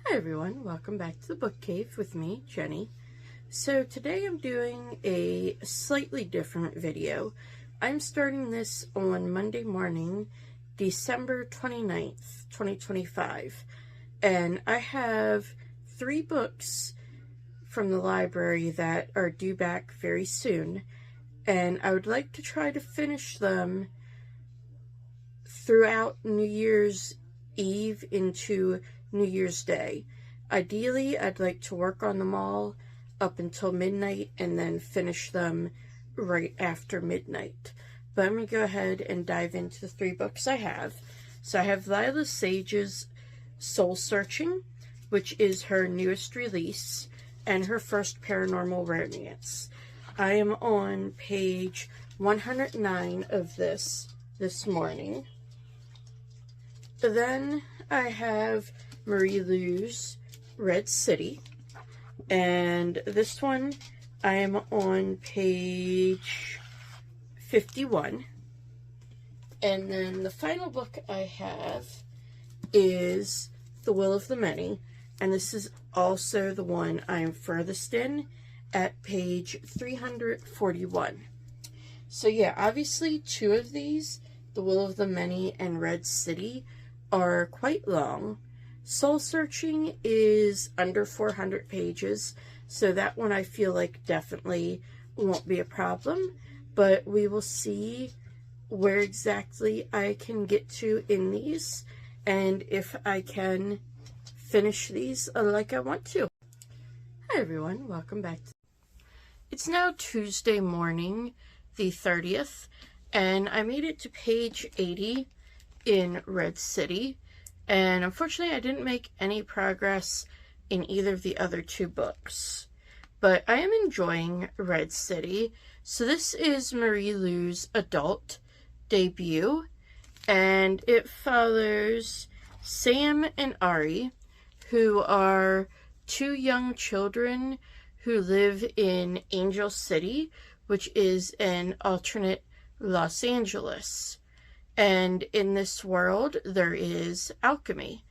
Hi everyone, welcome back to the Book Cave with me, Jenny. So today I'm doing a slightly different video. I'm starting this on Monday morning, December 29th, 2025. And I have 3 books from the library that are due back very soon. And I would like to try to finish them throughout New Year's Eve into New Year's Day. Ideally, I'd like to work on them all up until midnight and then finish them right after midnight. But I'm going to go ahead and dive into the 3 books I have. So I have Lila Sage's Soul Searching, which is her newest release and her first paranormal romance. I am on page 109 of this morning. Then I have Marie Lu's Red City, and this one I am on page 51. And then the final book I have is The Will of the Many, and this is also the one I'm furthest in at page 341. So yeah, obviously 2 of these, The Will of the Many and Red City, are quite long. Soul Searching is under 400 pages, so that one I feel like definitely won't be a problem, but we will see where exactly I can get to in these, and if I can finish these like I want to. Hi everyone, welcome back. It's now Tuesday morning, the 30th, and I made it to page 80 in Red City. And unfortunately, I didn't make any progress in either of the other 2 books. But I am enjoying Red City. So this is Marie Lu's adult debut. And it follows Sam and Ari, who are 2 young children who live in Angel City, which is an alternate Los Angeles. And in this world, there is alchemy.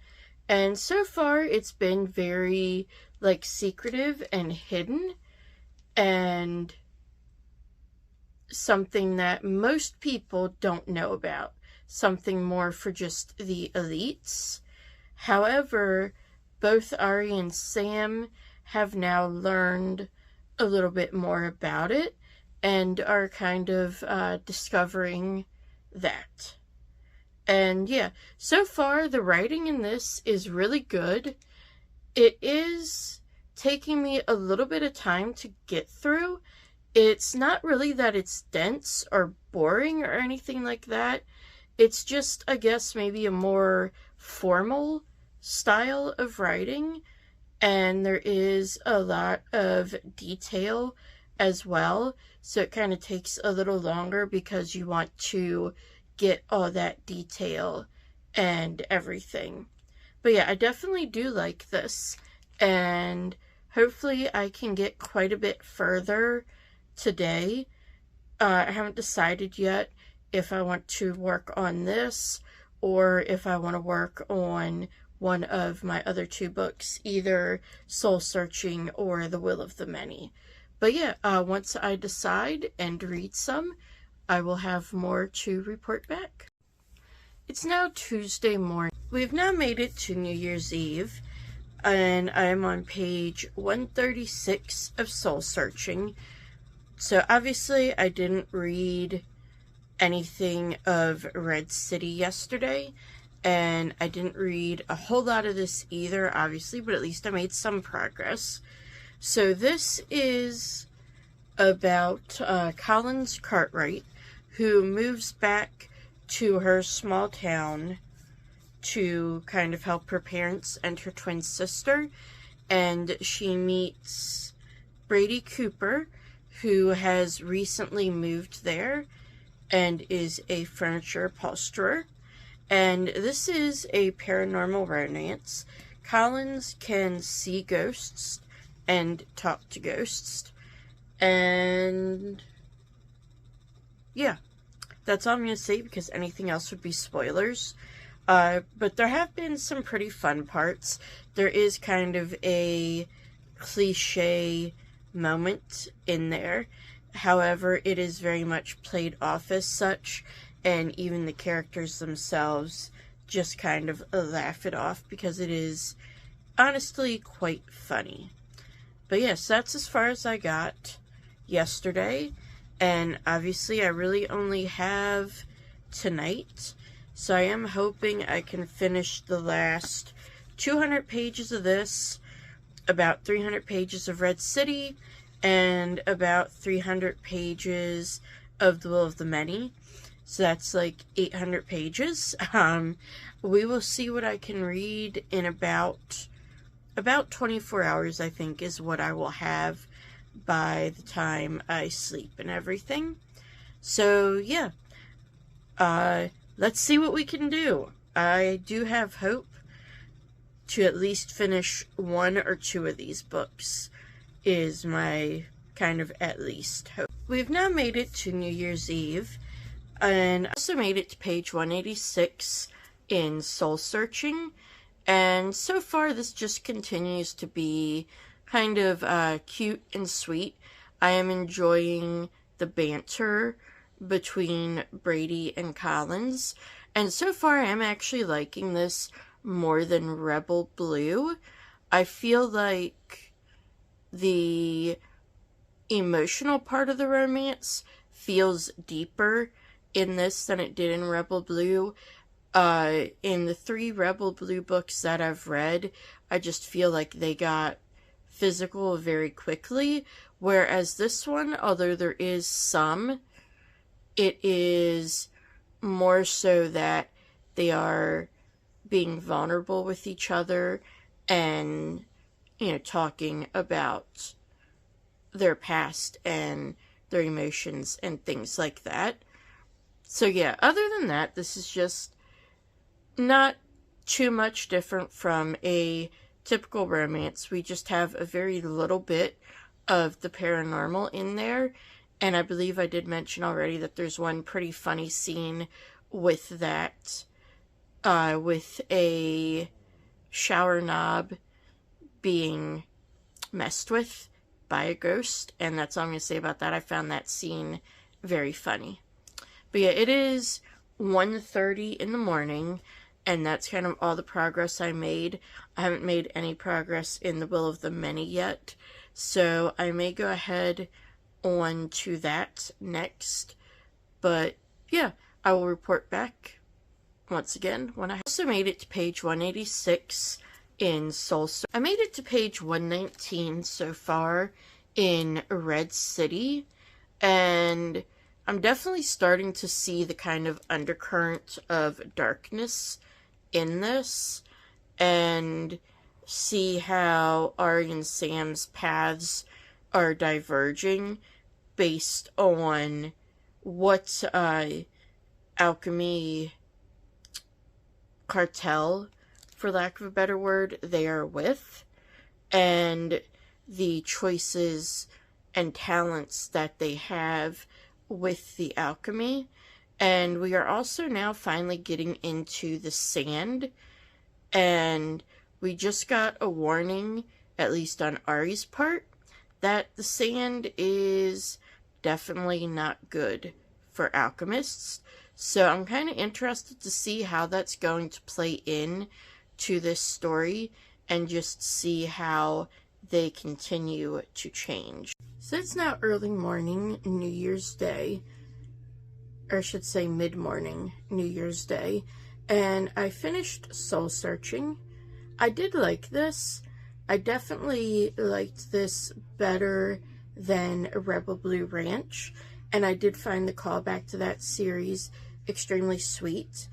And so far, it's been very, secretive and hidden. And something that most people don't know about. Something more for just the elites. However, both Ari and Sam have now learned a little bit more about it. And are kind of discovering that. And yeah, so far the writing in this is really good. It is taking me a little bit of time to get through. It's not really that it's dense or boring or anything like that. It's just, I guess, maybe a more formal style of writing, and there is a lot of detail as well, so it kind of takes a little longer because you want to get all that detail and everything. But yeah, I definitely do like this, and hopefully I can get quite a bit further today. I haven't decided yet if I want to work on this or if I want to work on one of my other 2 books, either Soul Searching or The Will of the Many. But yeah, once I decide and read some, I will have more to report back. It's now Tuesday morning. We've now made it to New Year's Eve, and I am on page 136 of Soul Searching. So obviously I didn't read anything of Red City yesterday, and I didn't read a whole lot of this either, obviously, but at least I made some progress. So this is about Collins Cartwright, who moves back to her small town to kind of help her parents and her twin sister. And she meets Brady Cooper, who has recently moved there and is a furniture upholsterer. And this is a paranormal romance. Collins can see ghosts and talk to ghosts. And yeah, that's all I'm going to say because anything else would be spoilers. But there have been some pretty fun parts. There is kind of a cliche moment in there. However, it is very much played off as such, and even the characters themselves just kind of laugh it off because it is honestly quite funny. But yes, that's as far as I got yesterday, and obviously I really only have tonight, so I am hoping I can finish the last 200 pages of this, about 300 pages of Red City, and about 300 pages of The Will of the Many. So that's like 800 pages. We will see what I can read in about 24 hours, I think, is what I will have by the time I sleep and everything. So, yeah. Let's see what we can do. I do have hope to at least finish one or two of these books, is my kind of at least hope. We've now made it to New Year's Eve, and also made it to page 186 in Soul Searching, and so far this just continues to be kind of cute and sweet. I am enjoying the banter between Brady and Collins, and so far I am actually liking this more than Rebel Blue. I feel like the emotional part of the romance feels deeper in this than it did in Rebel Blue. In the 3 Rebel Blue books that I've read, I just feel like they got physical very quickly, whereas this one, although there is some, it is more so that they are being vulnerable with each other and, you know, talking about their past and their emotions and things like that. So yeah, other than that, this is just not too much different from a typical romance. We just have a very little bit of the paranormal in there, and I believe I did mention already that there's one pretty funny scene with that, with a shower knob being messed with by a ghost, and that's all I'm going to say about that. I found that scene very funny. But yeah, it is 1:30 in the morning, and that's kind of all the progress I made. I haven't made any progress in The Will of the Many yet, so I may go ahead on to that next. But yeah, I will report back once again when I also made it to page 186 in Soul Searching. I made it to page 119 so far in Red City, and I'm definitely starting to see the kind of undercurrent of darkness in this, and see how Ari and Sam's paths are diverging based on what alchemy cartel, for lack of a better word, they are with, and the choices and talents that they have with the alchemy. And we are also now finally getting into the sand, and we just got a warning, at least on Ari's part, that the sand is definitely not good for alchemists. So I'm kind of interested to see how that's going to play in to this story, and just see how they continue to change. So it's now early morning, New Year's Day, or I should say mid-morning, New Year's Day, and I finished Soul Searching. I did like this. I definitely liked this better than Rebel Blue Ranch, and I did find the callback to that series extremely sweet.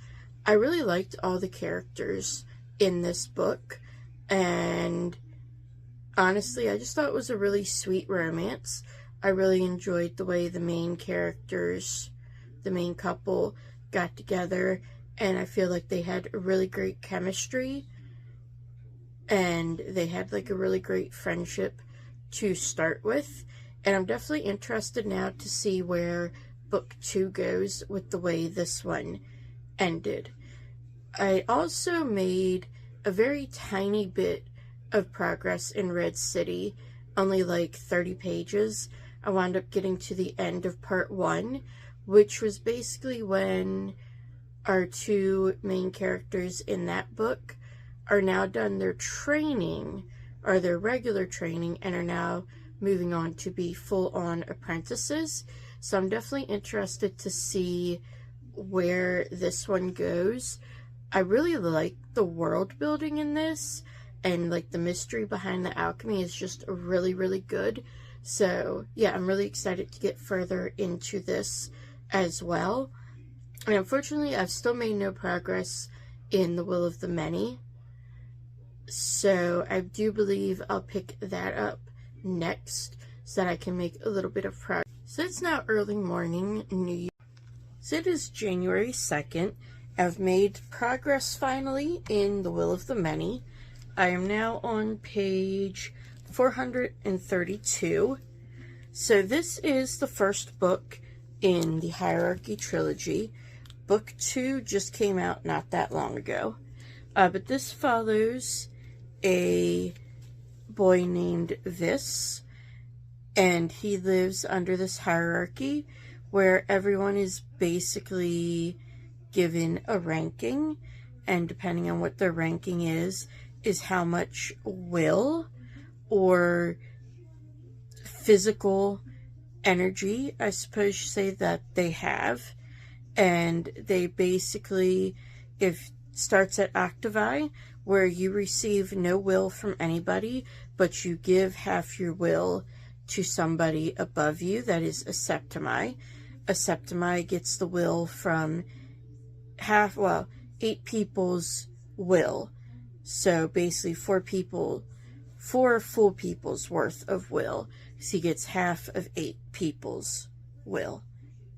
I really liked all the characters in this book, and honestly, I just thought it was a really sweet romance. I really enjoyed the way the main characters, the main couple, got together, and I feel like they had a really great chemistry, and they had like a really great friendship to start with. And I'm definitely interested now to see where book 2 goes with the way this one ended. I also made a very tiny bit of progress in Red City, only like 30 pages. I wound up getting to the end of part 1, which was basically when our two main characters in that book are now done their training, or their regular training, and are now moving on to be full-on apprentices. So I'm definitely interested to see where this one goes. I really like the world building in this, and like the mystery behind the alchemy is just really, really good. So yeah, I'm really excited to get further into this as well. And unfortunately, I've still made no progress in The Will of the Many. So I do believe I'll pick that up next so that I can make a little bit of progress. So it's now early morning, New York. So it is January 2nd. I've made progress finally in The Will of the Many. I am now on page 432. So this is the first book in the Hierarchy trilogy. Book 2 just came out not that long ago. But this follows a boy named Vis, and he lives under this hierarchy where everyone is basically given a ranking, and depending on what their ranking is how much will or physical energy, I suppose you say, that they have. And they basically, if starts at Octavi, where you receive no will from anybody, but you give half your will to somebody above you, that is a septimi. A septimi gets the will from 8 people's will. So basically 4 full people's worth of will. So he gets half of 8 people's will,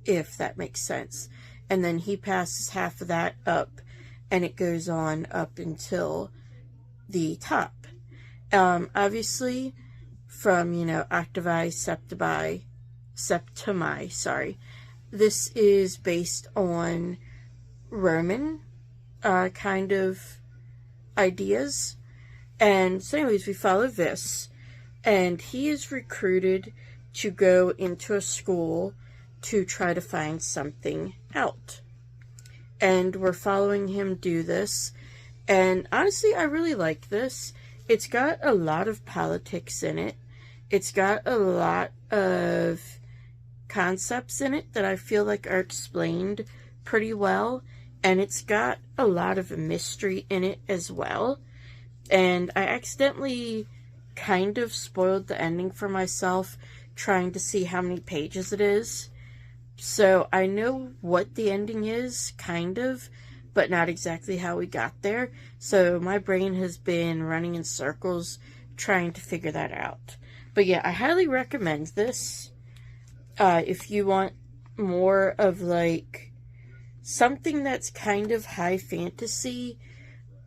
if that makes sense. And then he passes half of that up, and it goes on up until the top. Obviously, from, octavi, septimi, this is based on Roman kind of ideas. And so anyways, we follow this, and he is recruited to go into a school to try to find something out. And we're following him do this. And honestly, I really like this. It's got a lot of politics in it. It's got a lot of concepts in it that I feel like are explained pretty well. And it's got a lot of mystery in it as well. And I accidentally kind of spoiled the ending for myself trying to see how many pages it is. So I know what the ending is, kind of, but not exactly how we got there. So my brain has been running in circles trying to figure that out. But yeah, I highly recommend this. If you want more of like something that's kind of high fantasy,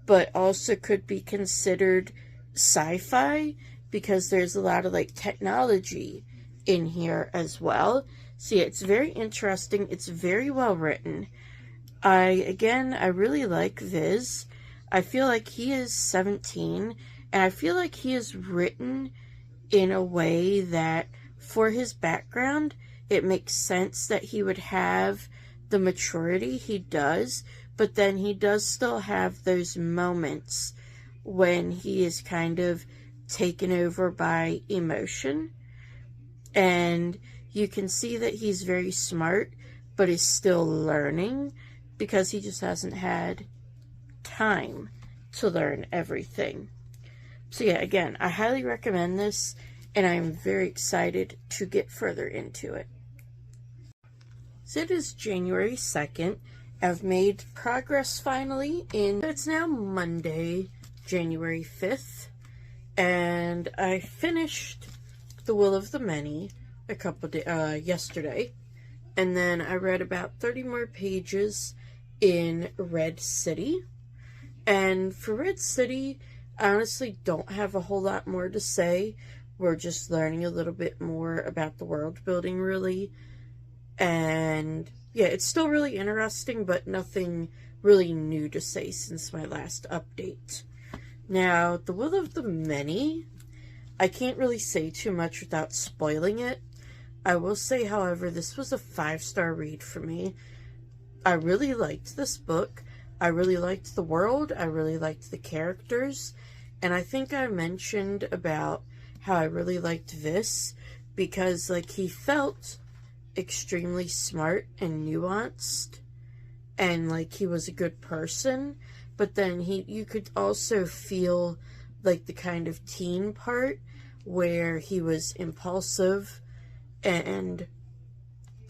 but also could be considered sci-fi, because there's a lot of like technology in here as well. So yeah, it's very interesting. It's very well written. I really like Viz. I feel like he is 17, and I feel like he is written in a way that, for his background, it makes sense that he would have the maturity he does, but then he does still have those moments when he is kind of taken over by emotion. And you can see that he's very smart, but is still learning because he just hasn't had time to learn everything. So yeah, again, I highly recommend this, and I'm very excited to get further into it. So it is January 2nd. I've made progress finally it's now Monday, January 5th, and I finished The Will of the Many yesterday, and then I read about 30 more pages in Red City. And for Red City, I honestly don't have a whole lot more to say. We're just learning a little bit more about the world building, really. And yeah, it's still really interesting, but nothing really new to say since my last update. Now, The Will of the Many, I can't really say too much without spoiling it. I will say, however, this was a 5-star read for me. I really liked this book. I really liked the world. I really liked the characters. And I think I mentioned about how I really liked this because, like, he felt extremely smart and nuanced, and like he was a good person, but then you could also feel like the kind of teen part where he was impulsive and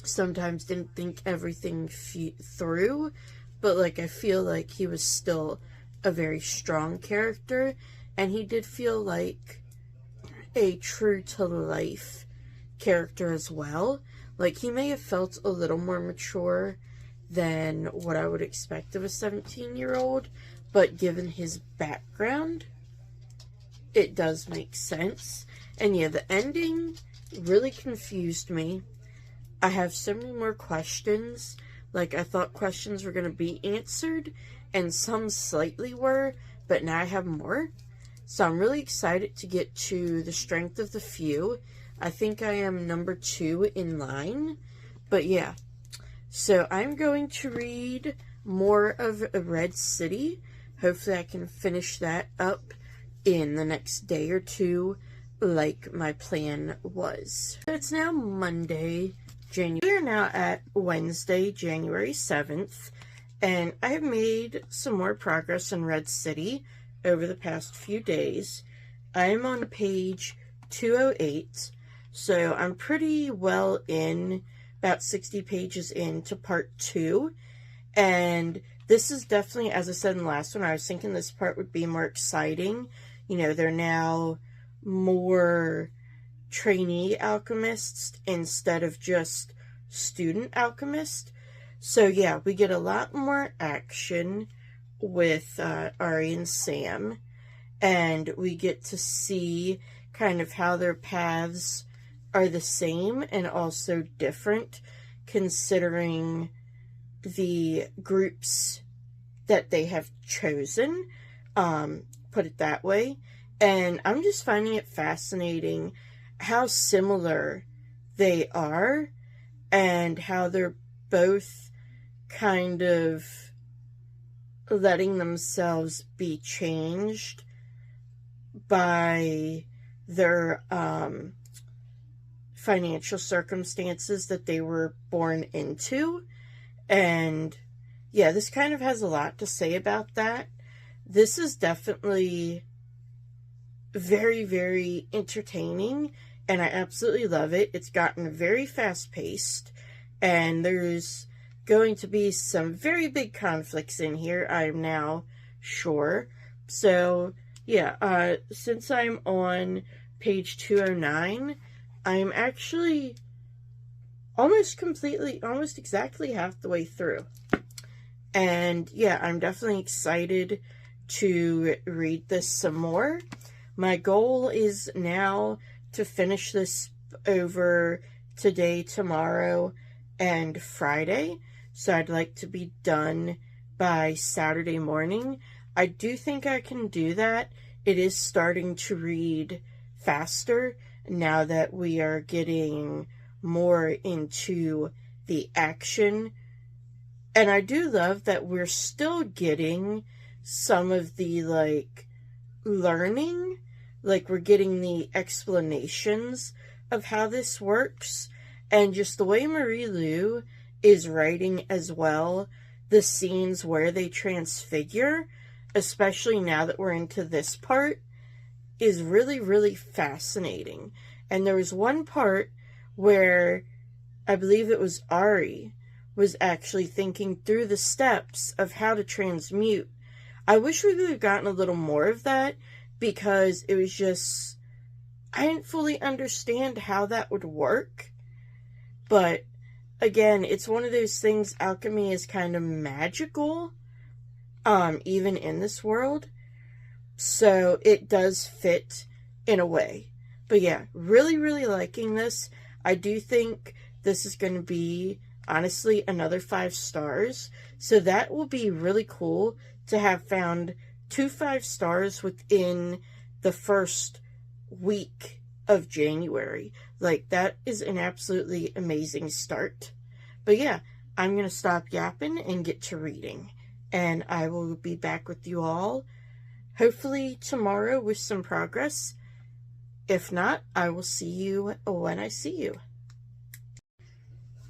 sometimes didn't think everything through, but like I feel like he was still a very strong character, and he did feel like a true to life character as well. Like, he may have felt a little more mature than what I would expect of a 17-year-old, but given his background, it does make sense. And yeah, the ending really confused me. I have so many more questions. Like, I thought questions were going to be answered, and some slightly were, but now I have more. So I'm really excited to get to The Strength of the Few. I think I am number 2 in line. But yeah. So I'm going to read more of Red City. Hopefully I can finish that up in the next day or two like my plan was. It's now Monday, January. We are now at Wednesday, January 7th. And I have made some more progress in Red City over the past few days. I am on page 208. So I'm pretty well in, about 60 pages into part 2. And this is definitely, as I said in the last one, I was thinking this part would be more exciting. You know, they're now more trainee alchemists instead of just student alchemists. So yeah, we get a lot more action with Ari and Sam. And we get to see kind of how their paths are the same and also different, considering the groups that they have chosen, put it that way. And I'm just finding it fascinating how similar they are and how they're both kind of letting themselves be changed by their financial circumstances that they were born into. And yeah, this kind of has a lot to say about that. This is definitely very, very entertaining, and I absolutely love it. It's gotten very fast-paced, and there's going to be some very big conflicts in here, I'm now sure. So yeah, since I'm on page 209, I'm actually almost exactly half the way through. And yeah, I'm definitely excited to read this some more. My goal is now to finish this over today, tomorrow, and Friday. So I'd like to be done by Saturday morning. I do think I can do that. It is starting to read faster now that we are getting more into the action. And I do love that we're still getting some of the, like, learning. Like, we're getting the explanations of how this works. And just the way Marie Lu is writing as well, the scenes where they transfigure, especially now that we're into this part, is really, really fascinating. And there was one part where I believe it was Ari was actually thinking through the steps of how to transmute. I wish we would have gotten a little more of that, because it was just, I didn't fully understand how that would work. But again, it's one of those things, alchemy is kind of magical, even in this world. So it does fit in a way. But yeah, really, really liking this. I do think this is going to be honestly another 5 stars. So that will be really cool to have found 2 5 stars within the first week of January. Like, that is an absolutely amazing start. But yeah, I'm going to stop yapping and get to reading. And I will be back with you all, hopefully tomorrow, with some progress. If not, I will see you when I see you.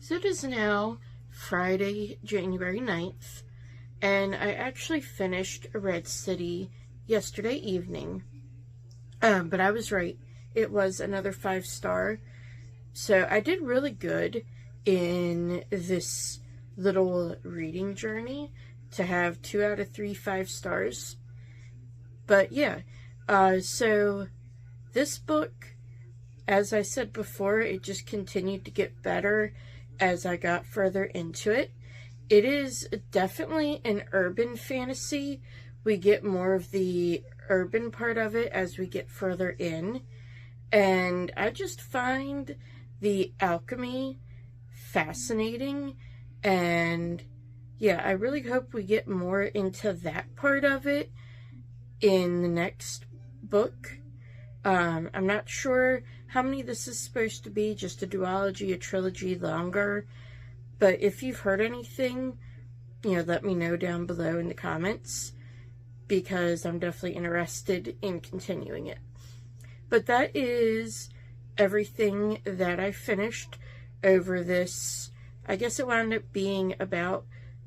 So it is now Friday, January 9th, and I actually finished Red City yesterday evening. But I was right. It was another 5 star. So I did really good in this little reading journey to have 2 out of 3 5 stars. But yeah, so this book, as I said before, it just continued to get better as I got further into it. It is definitely an urban fantasy. We get more of the urban part of it as we get further in. And I just find the alchemy fascinating. And yeah, I really hope we get more into that part of it in the next book. I'm not sure how many this is supposed to be, just a duology, a trilogy, longer. But if you've heard anything, let me know down below in the comments, because I'm definitely interested in continuing it. But that is everything that I finished over this. I guess it wound up being about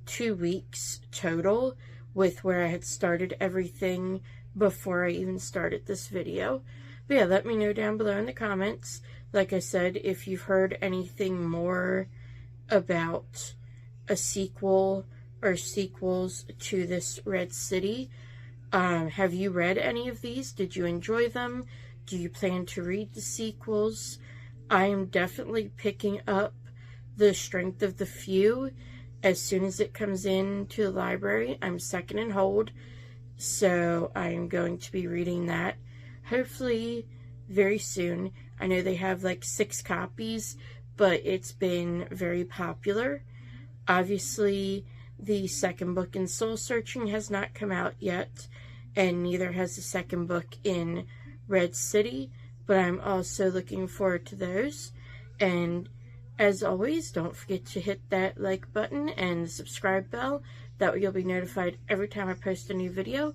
2 weeks total, with where I had started everything before I even started this video. But yeah, let me know down below in the comments, like I said, if you've heard anything more about a sequel or sequels to this Red City. Have you read any of these? Did you enjoy them? Do you plan to read the sequels? I am definitely picking up The Strength of the Few as soon as it comes in to the library. I'm second in hold, so I am going to be reading that hopefully very soon. I know they have like 6 copies, but it's been very popular. Obviously, the second book in Soul Searching has not come out yet, and neither has the second book in Red City, but I'm also looking forward to those. And as always, don't forget to hit that like button and the subscribe bell. That way you'll be notified every time I post a new video,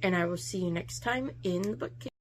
and I will see you next time in the book cave.